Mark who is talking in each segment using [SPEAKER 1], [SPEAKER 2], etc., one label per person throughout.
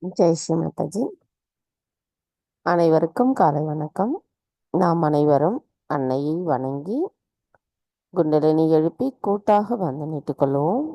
[SPEAKER 1] ஜெய் ஸ்ரீ மாதாஜி. அனைவருக்கும் காலை வணக்கம். நாம் அனைவரும் அன்னையை வணங்கி குண்டலினி எழுப்பி கூட்டாக வந்தனிட்டுக் கொள்வோம்.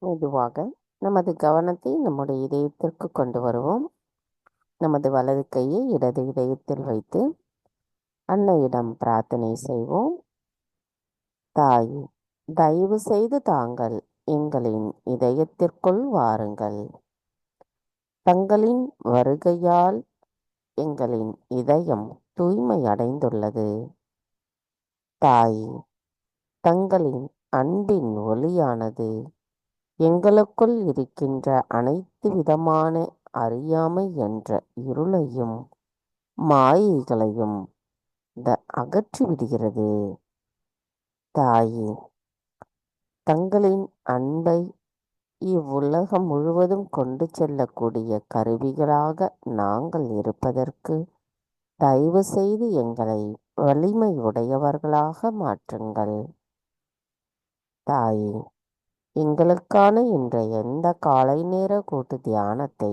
[SPEAKER 1] மெதுவாக நமது கவனத்தை நம்முடைய இதயத்திற்கு கொண்டு வருவோம். நமது வலது கையை இடது இதயத்தில் வைத்து அன்னையிடம் பிரார்த்தனை செய்வோம். தாயே, தயவு செய்து தாங்கள் எங்களின் இதயத்திற்குள் வாருங்கள். தங்களின் வருகையால் எங்களின் இதயம் தூய்மை அடைந்துள்ளது. தாயே, தங்களின் அன்பின் ஒளியானது எங்களுக்குள் இருக்கின்ற அனைத்து விதமான அறியாமை என்ற இருளையும் மாயைகளையும் அகற்றிவிடுகிறது. தாயே, தங்களின் அன்பை இவ்வுலகம் முழுவதும் கொண்டு செல்லக்கூடிய கருவிகளாக நாங்கள் இருப்பதற்கு தயவு செய்து எங்களை வலிமை உடையவர்களாக மாற்றுங்கள். தாயே, எங்களுக்கான இன்றைய இந்த காலை நேர கூட்டு தியானத்தை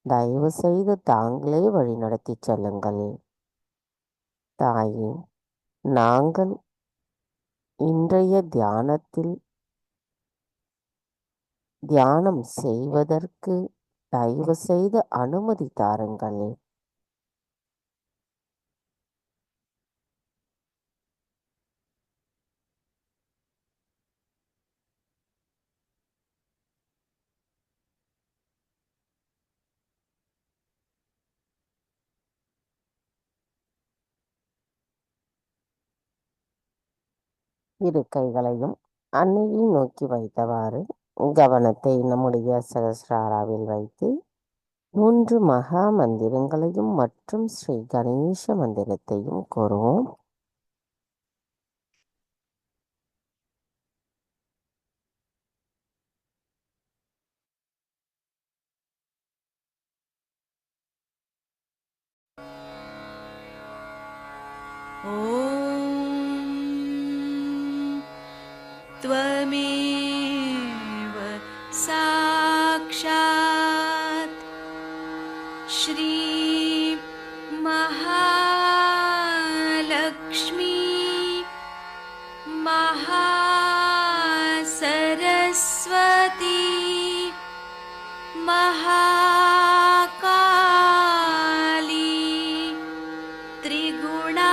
[SPEAKER 1] தயவு செய்து தாங்களே வழிநடத்தி செல்லுங்கள். தாயே, நாங்கள் இன்றைய தியானம் செய்வதற்கு தயவு செய்து அனுமதி தாருங்கள். இரு கைகளையும் அன்னையை நோக்கி வைத்தவாறு கவனத்தை நம்முடைய சகஸ்ராராவில் வைத்து 3 மகா மந்திரங்களையும் மற்றும் ஸ்ரீ கணேச மந்திரத்தையும் கூறுவோம்.
[SPEAKER 2] त्वमेव साक्षात् श्री महालक्ष्मी महासरस्वती महाकाली त्रिगुणात्मिका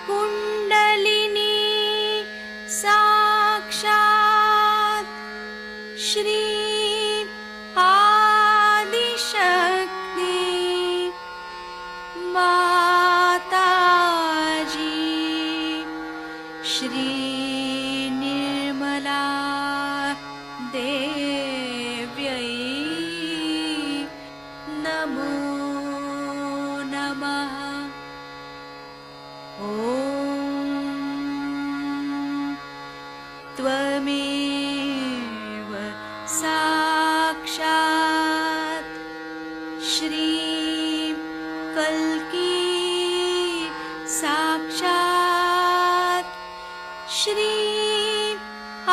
[SPEAKER 2] कुण्डलिनी साक्षात् श्री आदिशक्ति माताजी श्री निर्मला देव्यै नमो नमः। ॐ त्वमेव साक्षात् श्री कल्की साक्षात् श्री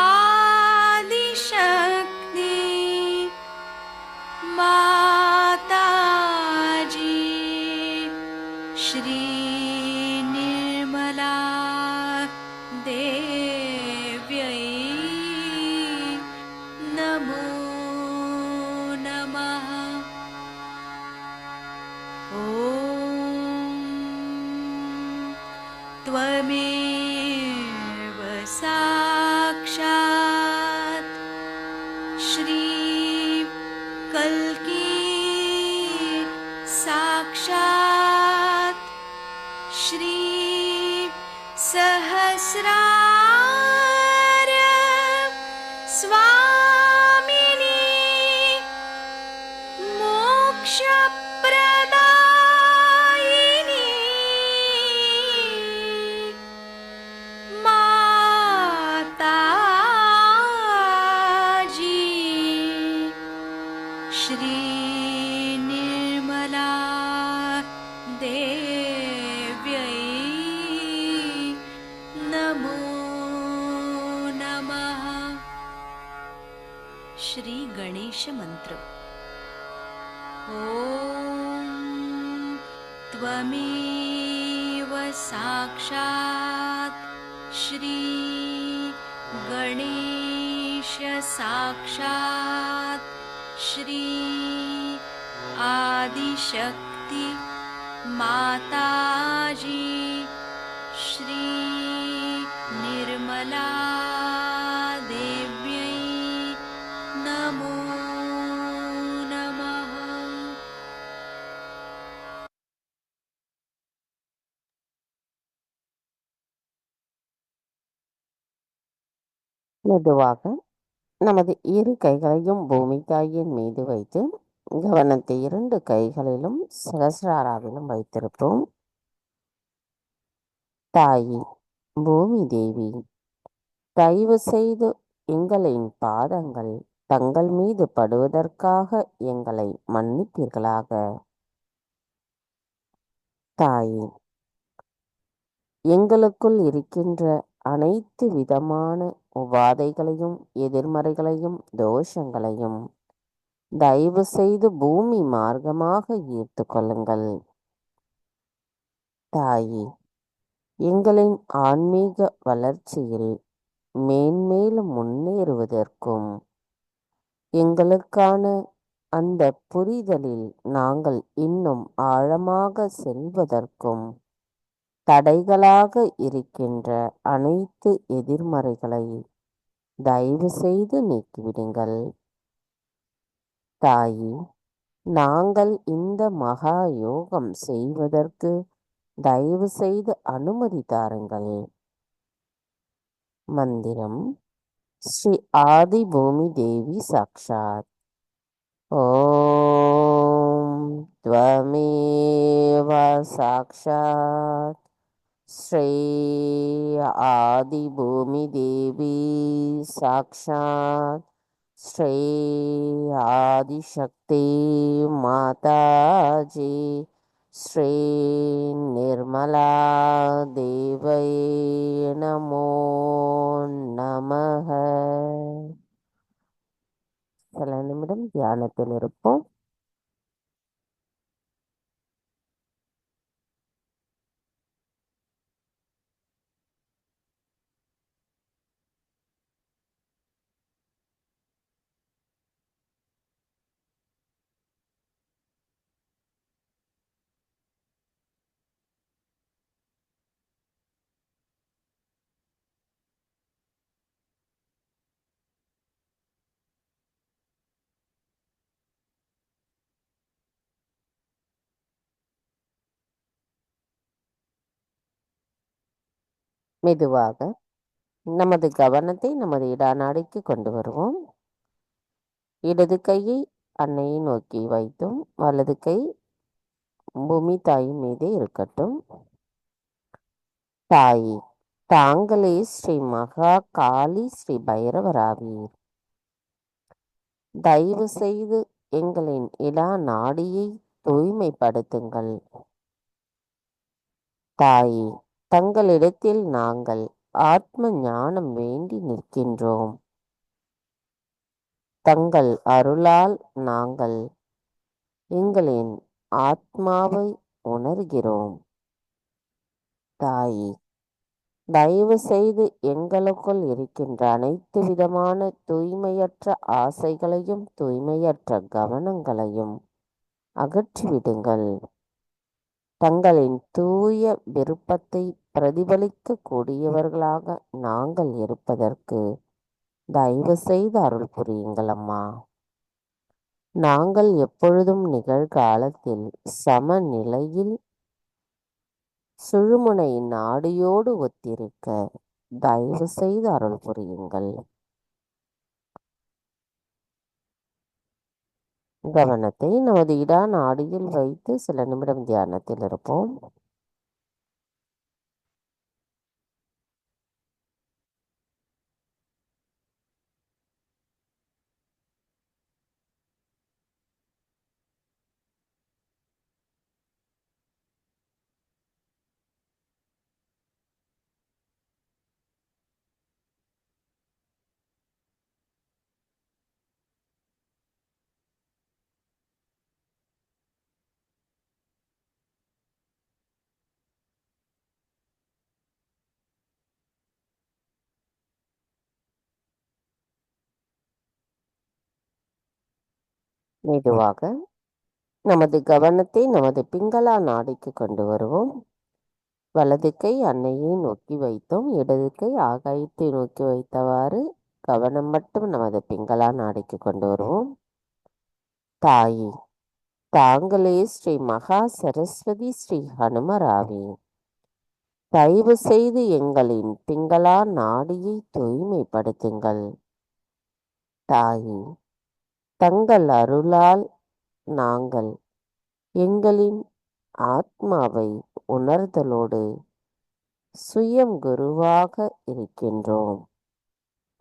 [SPEAKER 2] आदिशक्ति माताजी श्री निर्मला देव्यै नमो नमः। ॐ त्वमेव साक्षात् श्री कल्की साक्षात् श्री सहस्रार स्वामिनी मोक्षप्रदायिनी माताजी श्री निर्मला देव्यै नमो नमः। श्री गणेश मंत्र। ॐ त्वमेव साक्षात् श्री गणेश साक्षात् श्री आदिशक्ति माताजी श्री निर्मला देव्यै नमो नमः।
[SPEAKER 1] மெதுவாக நமது இரு கைகளையும் பூமி தாயின் மீது வைத்து கவனத்தை 2 கைகளிலும் சகசிராராவிலும் வைத்திருப்போம். தாயி பூமி தேவி, தயவு செய்து எங்களின் பாதங்கள் தங்கள் மீது படுவதற்காக எங்களை மன்னிப்பீர்களாக. தாயி, எங்களுக்குள் இருக்கின்ற அனைத்து விதமான உபாதைகளையும் எதிர்மறைகளையும் தோஷங்களையும் தயவு செய்து பூமி மார்க்கமாக ஈர்த்து கொள்ளுங்கள். தாயி, எங்களின் ஆன்மீக வளர்ச்சியில் மேன்மேலும் முன்னேறுவதற்கும் எங்களுக்கான அந்த புரிதலில் நாங்கள் இன்னும் ஆழமாக செல்வதற்கும் தடைகளாக இருக்கின்ற அனைத்து எதிர்மறைகளை தயவு செய்து நீக்கிவிடுங்கள். தாயி, நாங்கள் இந்த மகா யோகம் செய்வதற்கு தயவு செய்து அனுமதி தாருங்கள். மந்திரம் ஸ்ரீ ஆதி பூமி தேவி சாக்ஷாத். ஓம் த்வமேவ சாக்ஷாத் ஸ்ரீ ஆதி பூமி தேவி சாக்ஷாத் ஸ்ரீ ஆதிசக்தி மாதாஜி ஸ்ரீ நிர்மலா தேவை நமோ நமः. சில நிமிடம் தியானத்தில் இருப்போம். மெதுவாக நமது கவனத்தை நமது இடாநாடிக்கு கொண்டு வருவோம். இடது கையை அன்னையை நோக்கி வைத்தும் வலது கை பூமி தாயின் மீதே இருக்கட்டும். தாயி, தாங்களே ஸ்ரீ மகா காளி ஸ்ரீ பைரவராவீர். தயவு செய்து எங்களின் இடா நாடியை தூய்மைப்படுத்துங்கள். தாயி, தங்களிடத்தில் நாங்கள் ஆத்ம ஞானம் வேண்டி நிற்கின்றோம். தங்கள் அருளால் நாங்கள் எங்களின் ஆத்மாவை உணர்கிறோம். தாயி, தயவு செய்து எங்களுக்குள் இருக்கின்ற அனைத்து விதமான தூய்மையற்ற ஆசைகளையும் தூய்மையற்ற கவனங்களையும் அகற்றிவிடுங்கள். தங்களின் தூய விருப்பத்தை பிரதிபலிக்க கூடியவர்களாக நாங்கள் இருப்பதற்கு தயவு செய்து அருள் புரியுங்கள் அம்மா. நாங்கள் எப்பொழுதும் நிகழ்காலத்தில் சமநிலையில் சுழுமுனை நாடியோடு ஒத்திருக்க தயவு செய்து அருள் புரியுங்கள். கவனத்தை நமது இடா நாடியில் வைத்து சில நிமிடம் தியானத்தில் இருப்போம். மெதுவாக நமது கவனத்தை நமது பிங்களா நாடிக்கு கொண்டு வருவோம். வலது கை அன்னையை நோக்கி வைத்தோம், இடது கை ஆகாயத்தை நோக்கி வைத்தவாறு கவனம் மட்டும் நமது பிங்களா நாடிக்கு கொண்டு வருவோம். தாயே, தாங்களே ஸ்ரீ மகா சரஸ்வதி ஸ்ரீ ஹனுமராவே, தயவு செய்து எங்களின் பிங்களா நாடியை தூய்மைப்படுத்துங்கள். தாயே, தங்கள் அருளால் நாங்கள் எங்களின் ஆத்மாவை உணர்தலோடு சுயம் குருவாக இருக்கின்றோம்.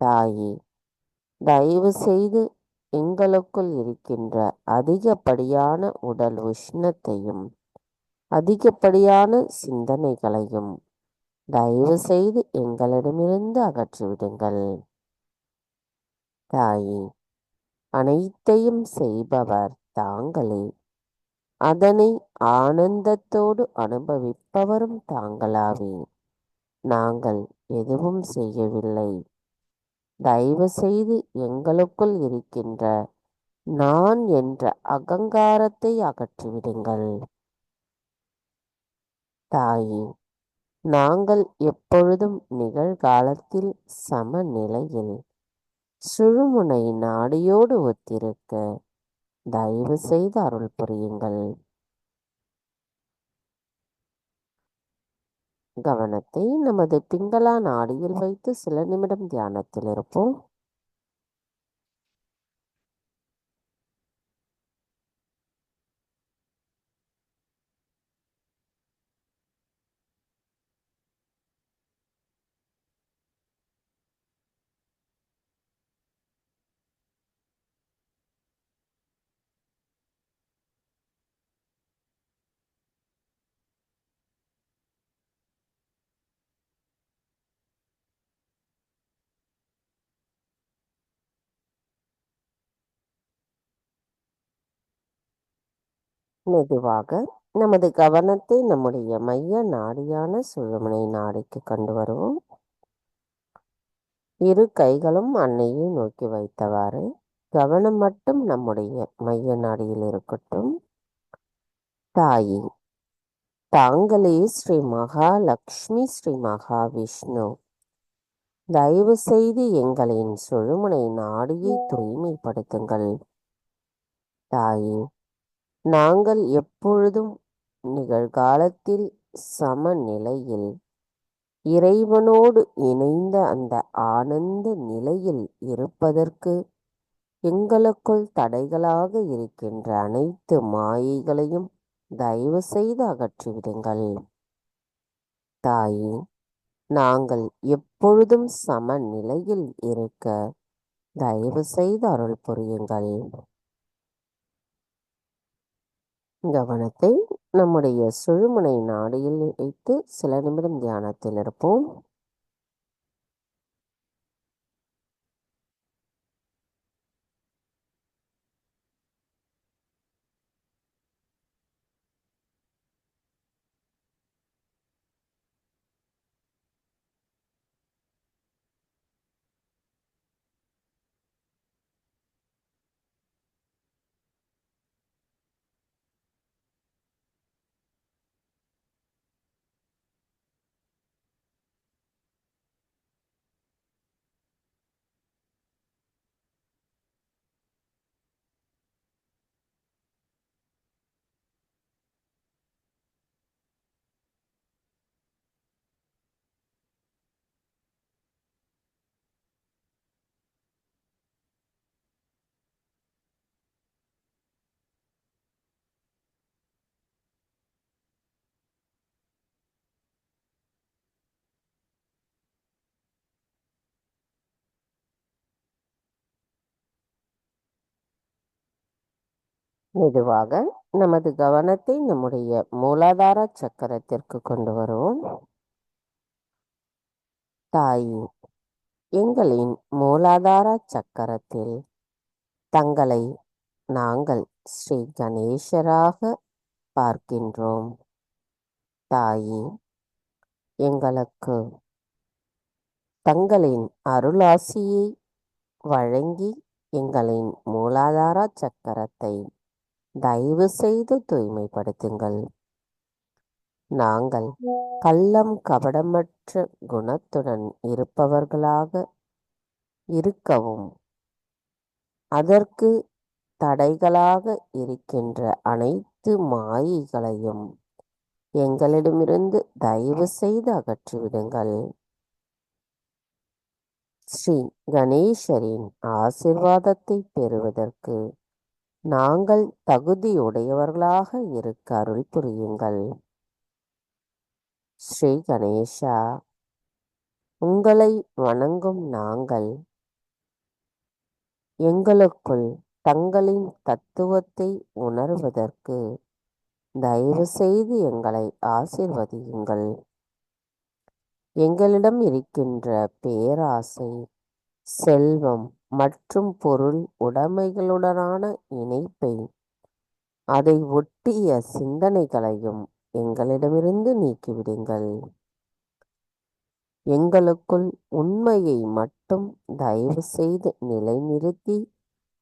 [SPEAKER 1] தாயே, தயவு செய்து எங்களுக்குள் இருக்கின்ற அதிகப்படியான உடல் உஷ்ணத்தையும் அதிகப்படியான சிந்தனைகளையும் தயவு செய்து எங்களிடமிருந்து அகற்றிவிடுங்கள். தாயே, அனைத்தையும் செய்பவர் தாங்களே, அதனை ஆனந்தத்தோடு அனுபவிப்பவரும் தாங்களாவே. நாங்கள் எதுவும் செய்யவில்லை. தயவு செய்து எங்களுக்குள் இருக்கின்ற நான் என்ற அகங்காரத்தை அகற்றிவிடுங்கள். தாயே, நாங்கள் எப்பொழுதும் நிகழ்காலத்தில் சமநிலையில் சுழுமுனை நாடியோடு ஒத்திருக்க தயவு செய்து அருள் புரியுங்கள். கவனத்தை நமது பிங்களா நாடியில் வைத்து சில நிமிடம் தியானத்தில் இருப்போம். மெதுவாக நமது கவனத்தை நம்முடைய மைய நாடியான சுழுமுனை நாடிக்கு கொண்டு வருவோம். இரு கைகளும் அன்னையை நோக்கி வைத்தவாறு கவனம் மட்டும் நம்முடைய மைய நாடியில் இருக்கட்டும். தாயே, தாங்களே ஸ்ரீ மகாலட்சுமி ஸ்ரீ மகாவிஷ்ணு, தயவு செய்து எங்களின் சுழுமுனை நாடியை தூய்மைப்படுத்துங்கள். தாயே, நாங்கள் எப்பொழுதும் நிகழ்காலத்தில் சமநிலையில் இறைவனோடு இணைந்த அந்த ஆனந்த நிலையில் இருப்பதற்கு எங்களுக்குள் தடைகளாக இருக்கின்ற அனைத்து மாயைகளையும் தயவு செய்து அகற்றிவிடுங்கள். தாயே, நாங்கள் எப்பொழுதும் சமநிலையில் இருக்க தயவு செய்து அருள் புரியுங்கள். கவனத்தை நம்முடைய சுழுமுனை நாடியில் வைத்து சில நிமிடம் தியானத்தில் இருப்போம். மெதுவாக நமது கவனத்தை நம்முடைய மூலாதார சக்கரத்திற்கு கொண்டு வருவோம். தாயே, எங்களின் மூலாதார சக்கரத்தில் தங்களை நாங்கள் ஸ்ரீ கணேசராக பார்க்கின்றோம். தாயே, எங்களுக்கு தங்களின் அருளாசியை வழங்கி எங்களின் மூலாதார சக்கரத்தை தயவு செய்து தூய்மைப்படுத்துங்கள். நாங்கள் கள்ளம் கபடமற்ற குணத்துடன் இருப்பவர்களாக இருக்கவும், அதற்கு தடைகளாக இருக்கின்ற அனைத்து மாயைகளையும் எங்களிடமிருந்து தயவு செய்து அகற்றிவிடுங்கள். ஸ்ரீ கணேசரின் ஆசிர்வாதத்தை பெறுவதற்கு நாங்கள் தகுதியுடையவர்களாக இருக்க அருள் புரியுங்கள். ஸ்ரீ கணேசா, உங்களை வணங்கும் நாங்கள் எங்களுக்குள் தங்களின் தத்துவத்தை உணர்வதற்கு தயவு செய்து எங்களை ஆசிர்வதியுங்கள். எங்களிடம் இருக்கின்ற பேராசை, செல்வம் மற்றும் பொருள் உடைமைகளுடனான இணைப்பை, அதை ஒட்டிய சிந்தனைகளையும் எங்களிடமிருந்து நீக்கிவிடுங்கள். எங்களுக்குள் உண்மையை மட்டும் தயவு செய்து நிலைநிறுத்தி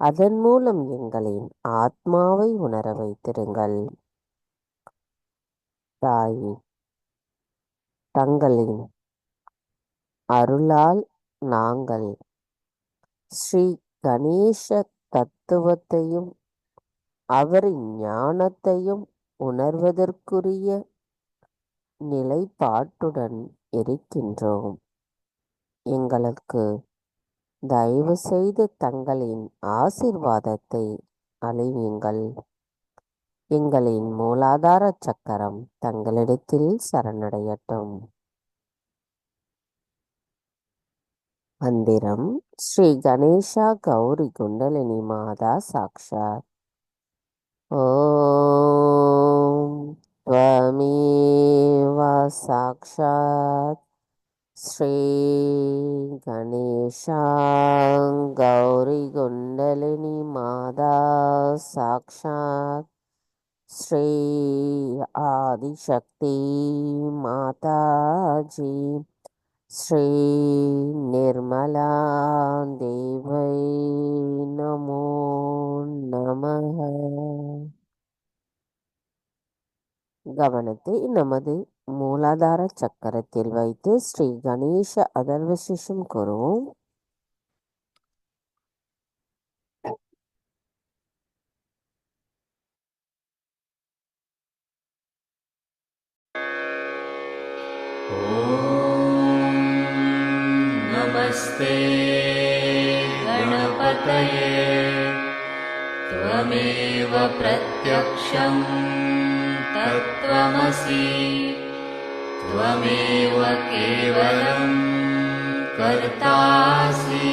[SPEAKER 1] அதன் மூலம் எங்களின் ஆத்மாவை உணர வைத்திருங்கள். தாயே, தங்களின் அருளால் நாங்கள் ஸ்ரீ கணேச தத்துவத்தையும் அவரின் ஞானத்தையும் உணர்வதற்குரிய நிலைப்பாட்டுடன் இருக்கின்றோம். எங்களுக்கு தயவு செய்து தங்களின் ஆசிர்வாதத்தை அளியுங்கள். எங்களின் மூலாதார சக்கரம் தங்களிடத்தில் சரணடையட்டும். மந்திரம் ஸ்ரீ கணேசா கௌரி குண்டலினி மாதா சாக்ஷாத். ஓம் त्वमेव साक्षात् श्री गणेशा गौरी कुंडलिनी माता साक्षात् श्री आदिशक्ति माता जी श्री निर्मला देवै नमो नमः. கவனத்தை நமது மூலாதார சக்கரத்தில் வைத்து ஸ்ரீ கணேச அதர்வசிஷம் கூறுவோம்.
[SPEAKER 3] नमस्ते गणपतये त्वमेव प्रत्यक्षं तत्त्वमसि त्वमेव केवलं कर्तासि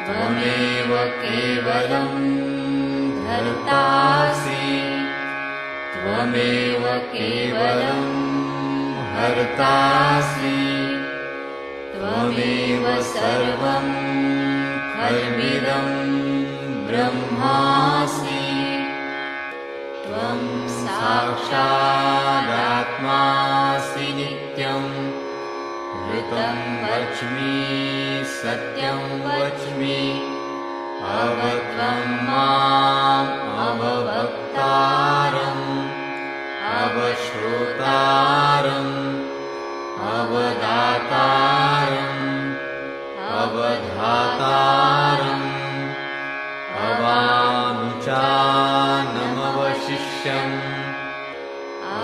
[SPEAKER 3] त्वमेव केवलं धर्तासि त्वमेव केवलं हर्तासि त्वमेव सर्वं खल्विदं ब्रह्मासि त्वं साक्षादात्मासि नित्यं ऋतं वच्मि सत्यं वच्मि अवत्वं माम् अववक्तारम् अवश्रोतारम् अवदातारम् अवधातारम् अवानुचानमवशिष्यम्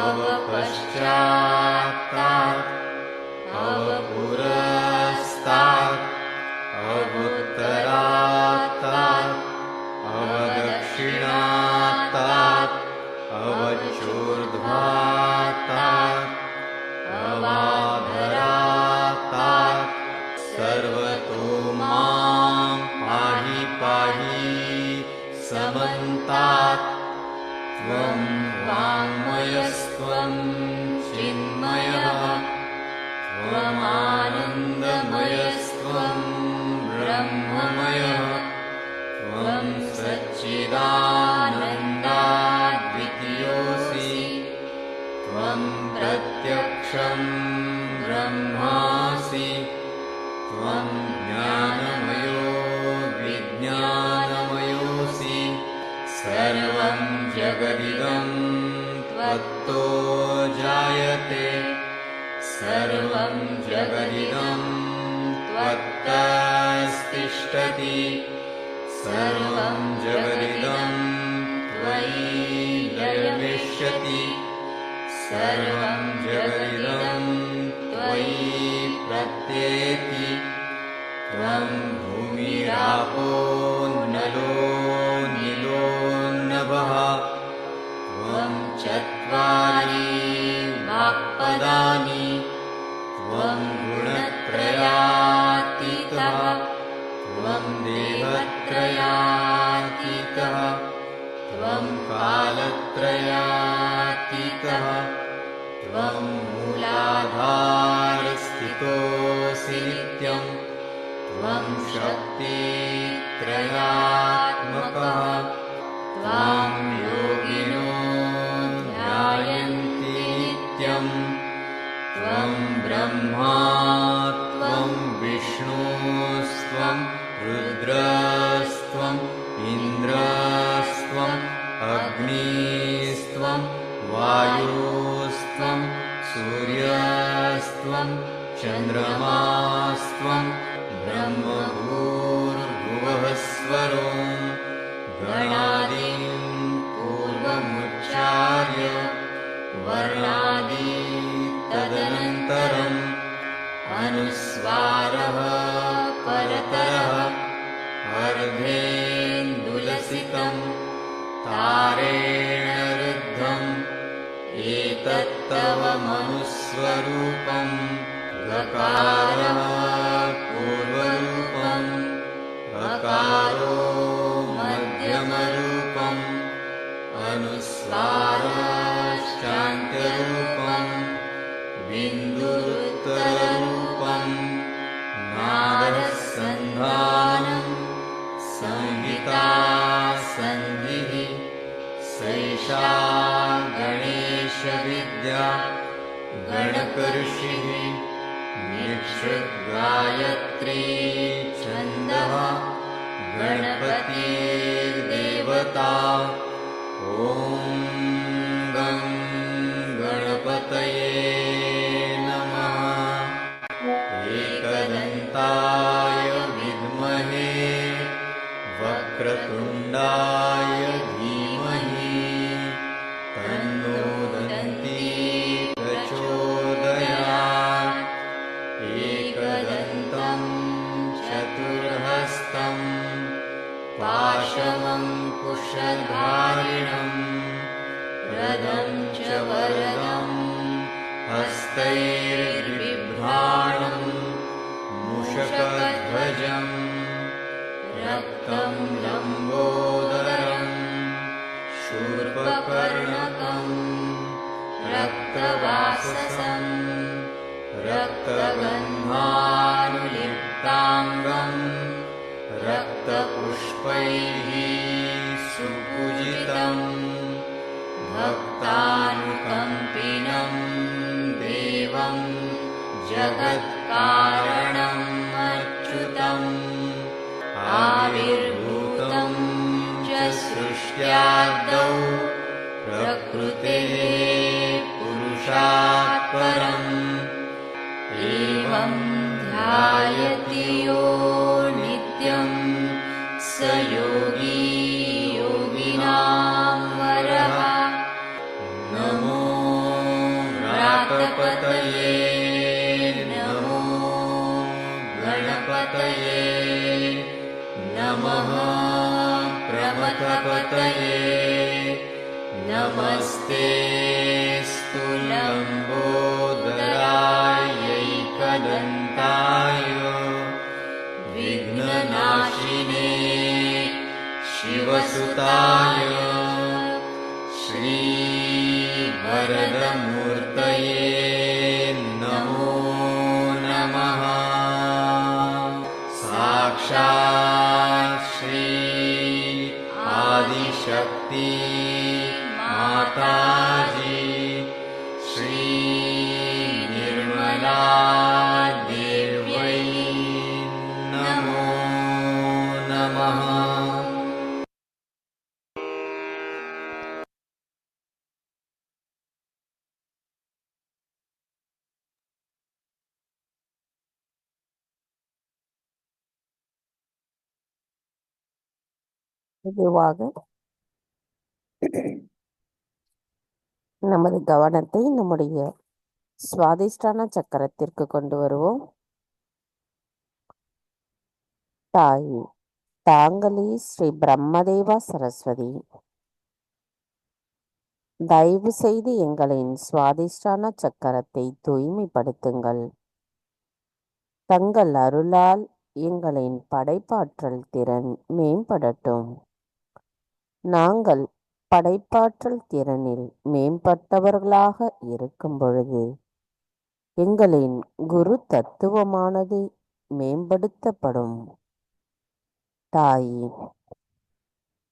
[SPEAKER 3] अवपश्चात्तात् अवपुरस्तात् अवुत्तरात्तात् अवदक्षिणात्तात् अवचूर्ध्वात्तात् अवाधरात्तात् सर्वतो मां पाहि पाहि समन्तात्
[SPEAKER 2] चिन्मयः त्वमानन्दमयस्त्वं ब्रह्ममयः त्वं सच्चिदानन्दाद्वितीयोऽसि त्वं प्रत्यक्षं ब्रह्मासि त्वं ज्ञानमयो विज्ञानमयोऽसि सर्वं जगदिदं त्वत्तो जायते सर्वं जगदिदं त्वत्तस्तिष्ठति सर्वं जगदिदं त्वयि लयमिष्यति सर्वं जगदिदं त्वयि प्रत्येति त्वं भूमिरापो नलो नीलो नभः त्वं चत्वारि वाक्पदानि त्वं गुणत्रयातीतः त्वं देहत्रयातीतः त्वं कालत्रयातीतः त्वं मूलाधारस्थितोऽसि नित्यं त्वं शक्तित्रयात्मकः त्वां योगिनो ध्यायन्ति नित्यं त्वं ब्रह्मा त्वं विष्णुस्त्वं रुद्रस्त्वम् इन्द्रस्त्वम् अग्निस्त्वं वायुस्त्वं सूर्यस्त्वं चन्द्रमास्त्वं ब्रह्मभूर्भुवः स्वरो गणादीन् पूर्वमुच्चार्य वर्णादि तदनन्तरम् अनुस्वारः परतरः अर्धेन्दुलसितं तारेण रुद्धम् एतत्तव मनुस्वरूपं गकारः पूर्वरूपम् अकारो मध्यमरूपम् अनुस्वारश्चान्त्यरूपम् बिन्दुरुत्तररूपम् नादसन्धानं संहिता सन्धिः सैषा गणेशविद्या गणकऋषिः निःसृद्गायत्री छन्दः गणपतिर्देवता ॐ गं गणपतये नमः एकदन्ताय विद्महे वक्रतुण्डाय धीमहि तन्नो दन्ती प्रचोदयात् एकदन्तं चतुर्हस्तं पाशमङ्कुशधारिणं रदं च वरदं हस्तैर्बिभ्राणं मूषकध्वजं रक्तं लम्बोदरं शूर्पकर्णकं रक्तवाससं रक्तगन्धानुलिप्ताङ्गं रक्तपुष्पैः सुपूजितं भक्तानुकम्पिनं देवं जगत्कारणम् अच्युतम् आविर्भूतं च सृष्ट्यादौ प्रकृतेः पुरुषात् परम् एवं ध्यायति यो नित्यं स योगी योगिनां वरः नमो व्रातपतये नमो गणपतये नमः प्रमथपतये नमस्ते स्तुलम्बोदरायैकदन्ताय विघ्ननाशिने शिवसुताय श्रीवरदमूर्तये
[SPEAKER 1] மெதுவாக நமது கவனத்தை நம்முடைய சுவாதிஷ்டான சக்கரத்திற்கு கொண்டு வருவோம். தாய், தாங்களே ஸ்ரீ பிரம்மதேவா சரஸ்வதி, தயவு செய்து எங்களின் சுவாதிஷ்டான சக்கரத்தை தூய்மைப்படுத்துங்கள். தங்கள் அருளால் எங்களின் படைப்பாற்றல் திறன் மேம்படட்டும். நாங்கள் படைப்பாற்றல் திறனில் மேம்பட்டவர்களாக இருக்கும் பொழுது எங்களின் குரு தத்துவமானது மேம்படுத்தப்படும். தாயே,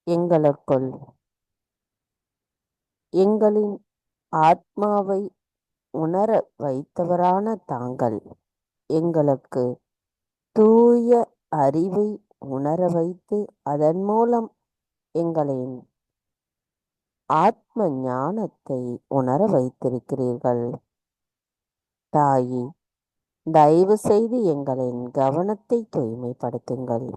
[SPEAKER 1] எங்களுக்குள் எங்களின் ஆத்மாவை உணர வைத்தவரான தாங்கள் எங்களுக்கு தூய அறிவை உணர வைத்து அதன் மூலம் எங்களின் ஆத்ம ஞானத்தை உணர வைத்திருக்கிறீர்கள். தாயே, தயவு செய்து எங்களின் கவனத்தை தூய்மைப்படுத்துங்கள்.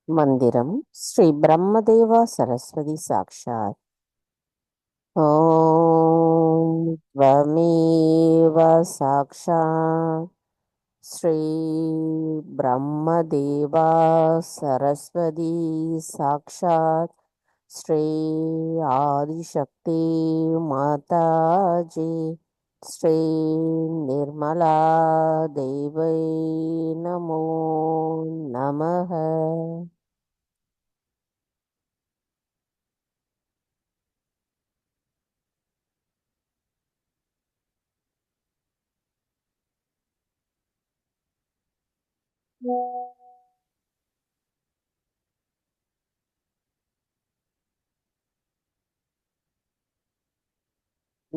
[SPEAKER 1] மந்திரம் ஸ்ரீ பிரம்மதேவா சரஸ்வதி சாக்ஷாத். ஓம் த்வமேவ சாக்ஷாத் ஸ்ரீ பிரம்மதேவா சரஸ்வதி சாக்ஷாத் ஸ்ரீ ஆதிசக்தி மாதாஜி ஸ்ரீ நிர்மலா தேவை நமோ நமः.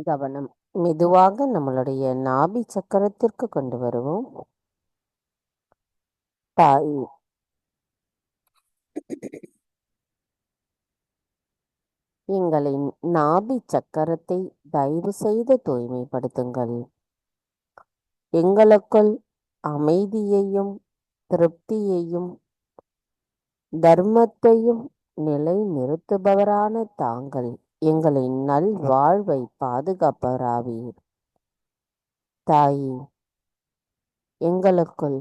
[SPEAKER 1] கவனம் மெதுவாக நம்மளுடைய நாபி சக்கரத்திற்கு கொண்டு வருவோம். தாய், எங்களின் நாபி சக்கரத்தை தயவு செய்து தூய்மைப்படுத்துங்கள். எங்களுக்குள் அமைதியையும் திருப்தியையும் தர்மத்தையும் நிலை நிறுத்துபவரான தாங்கள் எங்களின் நல் வாழ்வை பாதுகாப்பவராவீர். தாயே, எங்களுக்குள்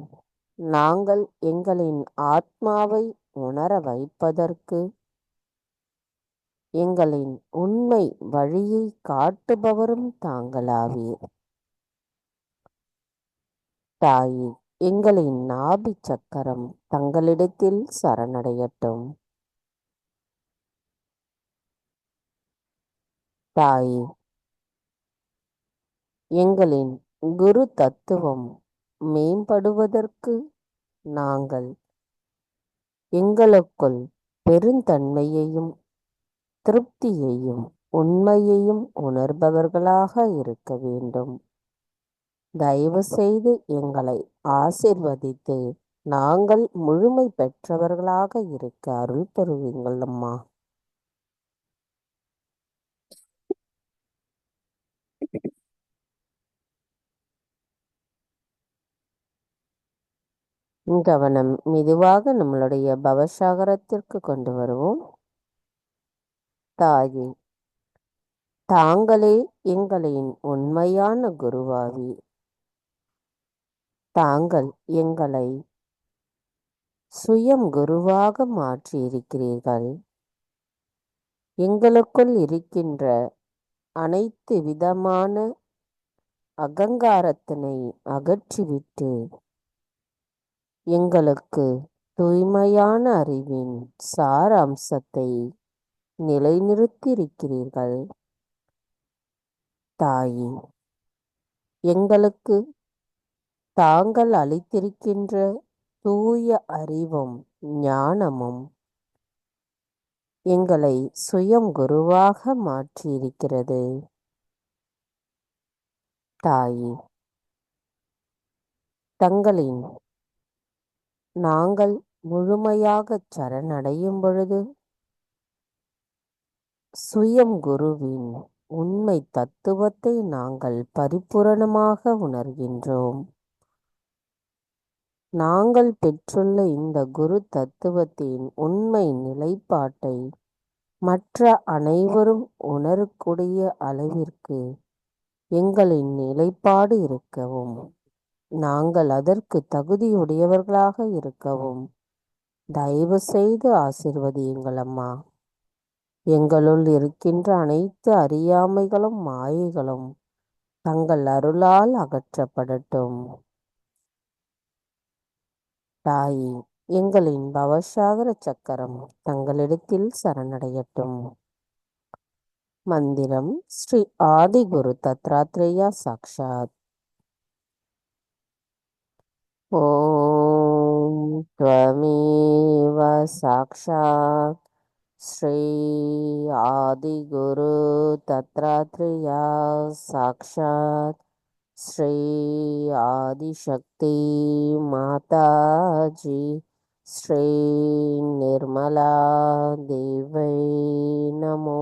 [SPEAKER 1] நாங்கள் எங்களின் ஆத்மாவை உணர வைப்பதற்கு எங்களின் உண்மை வழியை காட்டுபவரும் தாங்களாவீர். தாயே, எங்களின் நாபி சக்கரம் தங்களிடத்தில் சரணடையட்டும். தாயே, எங்களின் குரு தத்துவம் மேம்படுவதற்கு நாங்கள் எங்களுக்குள் பெருந்தன்மையையும் திருப்தியையும் உண்மையையும் உணர்பவர்களாக இருக்க வேண்டும். தயவு செய்து எங்களை ஆசிர்வதித்து நாங்கள் முழுமை பெற்றவர்களாக இருக்க அருள் பெறுவீங்கள் அம்மா. கவனம் மெதுவாக நம்மளுடைய பவசாகரத்திற்கு கொண்டு வருவோம். தாயே, தாங்களே எங்களின் உண்மையான குருவாவி. தாங்கள் எங்களை சுயம் குருவாக மாற்றியிருக்கிறீர்கள். எங்களுக்குள் இருக்கின்ற அனைத்து விதமான அகங்காரத்தினை அகற்றிவிட்டு எங்களுக்கு தூய்மையான அறிவின் சாராம்சத்தை நிலைநிறுத்தியிருக்கிறீர்கள். தாயே, எங்களுக்கு தாங்கள் அளித்திருக்கின்ற தூய அறிவும் ஞானமும் எங்களை சுயம் குருவாக மாற்றியிருக்கிறது. தாயே, தங்களின் நாங்கள் முழுமையாக சரணடையும் பொழுது சுயம் குருவின் உண்மை தத்துவத்தை நாங்கள் பரிபூரணமாக உணர்கின்றோம். நாங்கள் பெற்றுள்ள இந்த குரு தத்துவத்தின் உண்மை நிலைப்பாட்டை மற்ற அனைவரும் உணரக்கூடிய அளவிற்கு எங்களின் நிலைப்பாடு இருக்கவும், நாங்கள் அதற்கு தகுதியுடையவர்களாக இருக்கவும் தயவு செய்து ஆசீர்வதியுங்கள் அம்மா. எங்களுள் இருக்கின்ற அனைத்து அறியாமைகளும் மாயைகளும் தங்கள் அருளால் அகற்றப்படட்டும். தாயே, எங்களின் பவசாகர சக்கரம் தங்களிடத்தில் சரணடையட்டும். மந்திரம் ஸ்ரீ ஆதிகுரு தத்ராத்ரேயா சாக்ஷாத். ஓம் த்வமேவ சாக்ஷாத் ஸ்ரீ ஆதிகுரு தத்ராத்ரேயா சாக்ஷாத் ஸ்ரீ ஆதிசக்தி மாதாஜி ஸ்ரீ நிர்மலா தேவை நமோ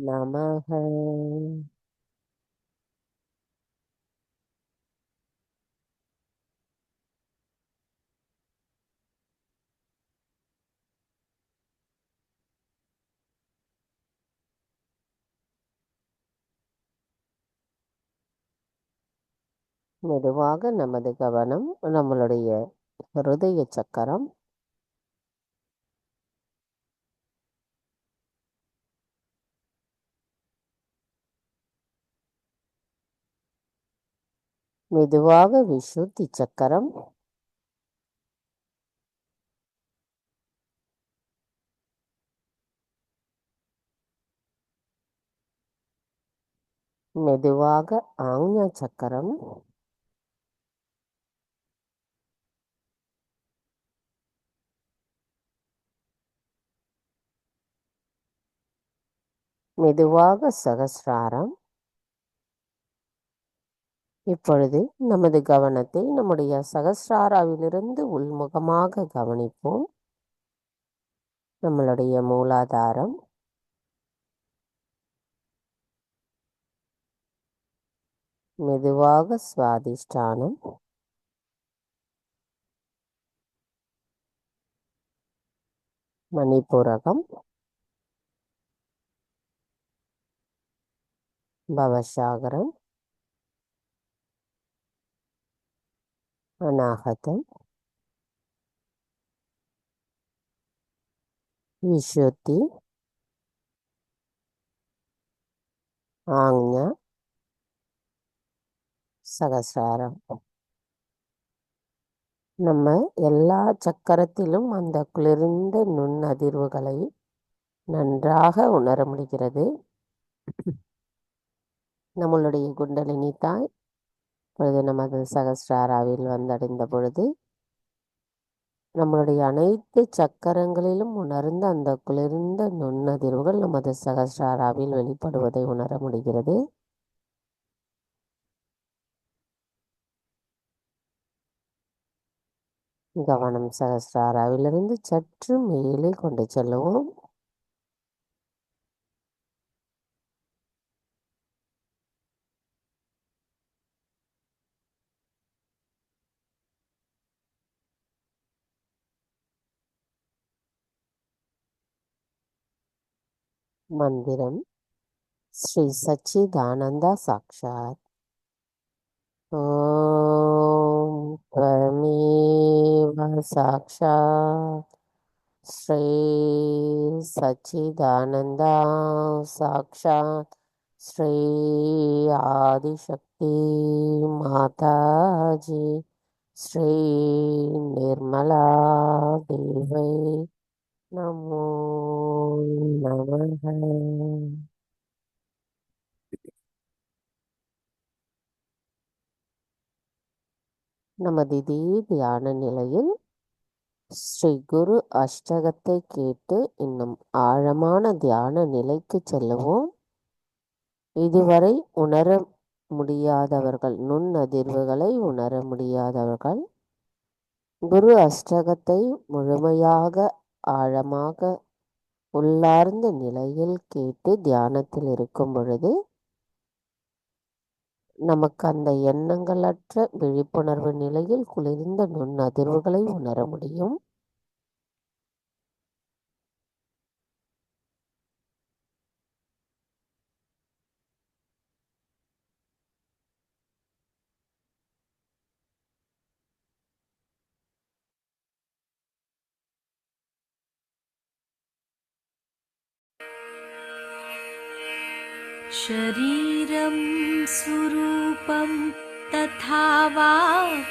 [SPEAKER 1] நமக. மெதுவாக நமது கவனம் நம்மளுடைய ஹிருதய சக்கரம், மெதுவாக விசுத்தி சக்கரம், மெதுவாக ஆக்ஞா சக்கரம், மெதுவாக சகஸ்ராரம். இப்பொழுது நமது கவனத்தை நம்முடைய சகஸ்ராராவிலிருந்து உள்முகமாக கவனிப்போம். நம்மளுடைய மூலாதாரம், மெதுவாக சுவாதிஷ்டானம், மணிப்புரகம், பவசாகரம், அநாகதம், விசுத்தி, ஆக்ஞா, சகஸ்ராரம். நம்ம எல்லா சக்கரத்திலும் அந்த குளிர்ந்த நுண்ணதிர்வுகளை நன்றாக உணர முடிகிறது. நம்மளுடைய குண்டலினி தாய் இப்பொழுது நமது சகஸ்ராராவில் வந்தடைந்த பொழுது நம்மளுடைய அனைத்து சக்கரங்களிலும் உணர்ந்த அந்த குளிர்ந்த நுண்ணதிர்வுகள் நமது சகஸ்ராராவில் வெளிப்படுவதை உணர முடிகிறது. கவனம் சகஸ்ராராவிலிருந்து சற்று மேலே கொண்டு செல்லுவோம். மந்திரம் ஸ்ரீ சச்சிதானந்தா சாக்ஷாத். ஓம் த்வமேவ சாக்ஷாத் ஸ்ரீ சச்சிதானந்தா சாக்ஷாத் ஸ்ரீ ஆதிசக்தி மாதாஜி ஸ்ரீ நிர்மலா தேவை நமோ நமக. நமது இதே தியான நிலையில் ஸ்ரீ குரு அஷ்டகத்தை கேட்டு இன்னும் ஆழமான தியான நிலைக்கு செல்லுவோம். இதுவரை உணர முடியாதவர்கள், நுண்ணதிர்வுகளை உணர முடியாதவர்கள் குரு அஷ்டகத்தை முழுமையாக ஆழமாக உள்ளார்ந்த நிலையில் கேட்டு தியானத்தில் இருக்கும் பொழுது நமக்கு அந்த எண்ணங்களற்ற விழிப்புணர்வு நிலையில் குளிர்ந்த நுண்ணதிர்வுகளை உணர முடியும்.
[SPEAKER 4] शरीरं सुरूपं तथा वा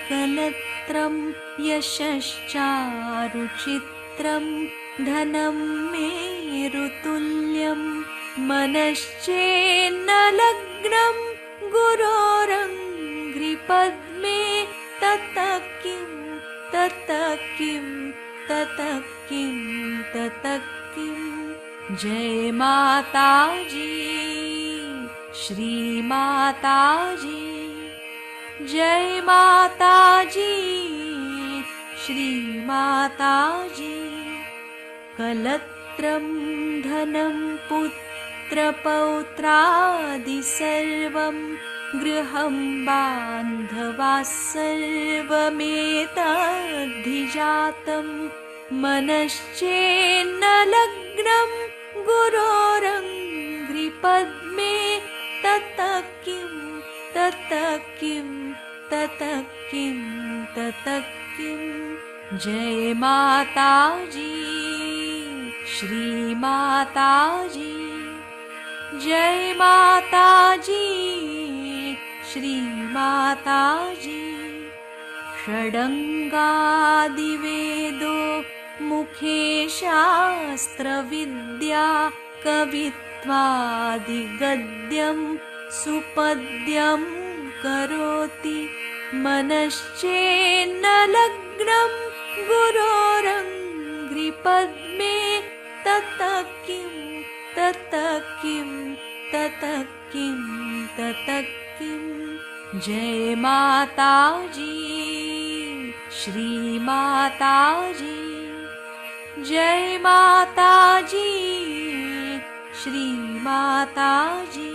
[SPEAKER 4] कलत्रं यशश्चारुचित्रं धनं मेरुतुल्यं मनश्चेन्नलग्नं गुरोरङ्घ्रिपद्मे ततः किं ततः किं ततः किं ततः किं। जय माताजी, श्री माताजी, जय माताजी, श्री माताजी। कलत्रं धनं पुत्रपौत्रादि सर्वं गृहं बान्धवाः सर्वमेतद्धिजातं मनश्चेन्नलग्नं गुरोरङ्घ्रिपद्मे ततः किं ततः किं ततः किं ततः किं। जय माताजी, श्री माताजी, जय माताजी, श्री माताजी। षडङ्गादिवेदो मुखे शास्त्रविद्या कवित्वादिगद्यं सुपद्यं करोति मनश्चेन्नलग्नं गुरोरङ्घ्रिपद्मे ततः किं ततः किं ततः किं ततः किं। जय माताजी, श्री माताजी, जय माताजी, श्री माताजी।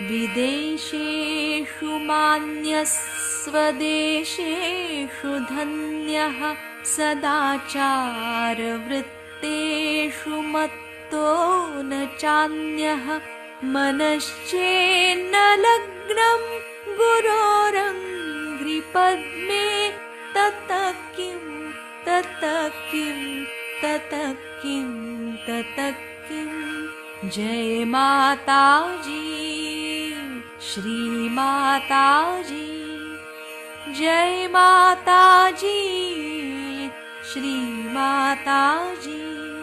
[SPEAKER 4] विदेशेषु मान्यः स्वदेशेषु धन्यः सदाचारवृत्तेषु मत्तो न चान्यः मनश्चेन्नलग्नं गुरोरङ्घ्रिपद्मे ततः किं ततः किं ततः किं ततः किं। जय माताजी, श्री माताजी, जय माताजी, श्री माताजी।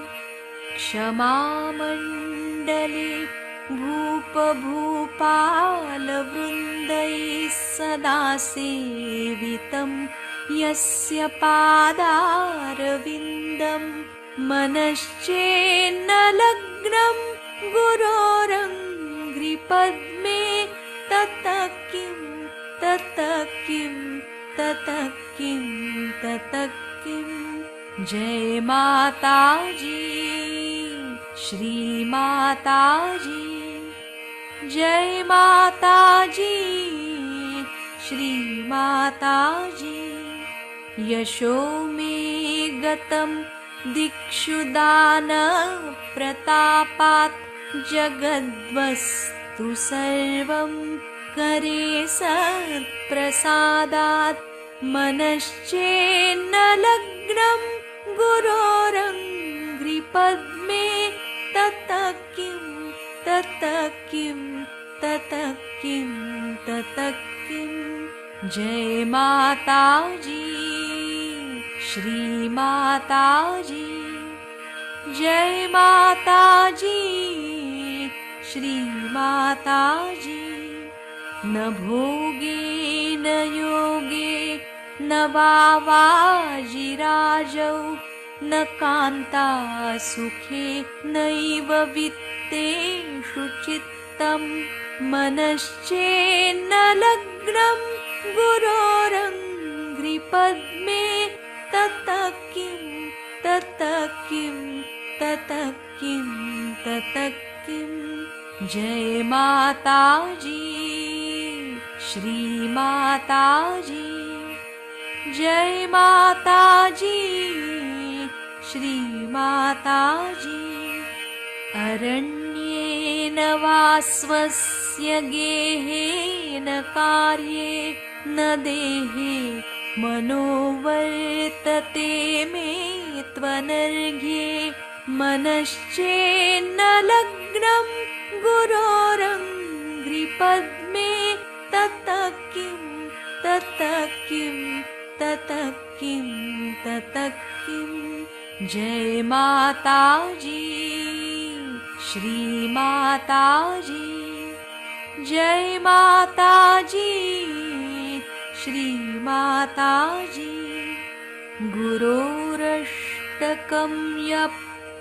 [SPEAKER 4] क्षमामण्डले भूपभूपालवृन्दैः सदा सेवितं यस्य पादारविन्दं मनश्चेन्नलग्नं गुरोरङ्घ्रिपद्मे ततः किं ततः किं ततः किं ततः किं। जय माताजी, श्री माताजी, जय माताजी, श्री माताजी। यशो मे गतं दिक्षु दानप्रतापात् जगद्वस्तु सर्वं करे सत्प्रसादात् मनश्चेन्नलग्नं गुरोरङ्घ्रिपद्मे ततः किं ततः किं ततः किं ततः किं। जय माताजी, श्री माताजी, जय माताजी, श्री माताजी। न भोगे न योगे न वाजिराजौ न कान्ता सुखे नैव वित्तेषु चित्तं मनश्चेन्नलग्नं गुरोरङ्घ्रिपद्मे ततः किं ततः किं ततः किं ततः किं। जय माताजी, श्री माताजी। जय माताजी, श्री माताजी। अरण्येन वा स्वस्य गेहेन कार्ये न देहे मनोवर्तते मे त्वनर्घ्ये। मनश्चेन्न लग्नं गुरोरङ्घ्रिपद्मे ततः किं ततः किं ततः किं ततः किं। जय माताजी, श्री माताजी। जय माताजी, श्री माताजी। गुरोरष्टकं यः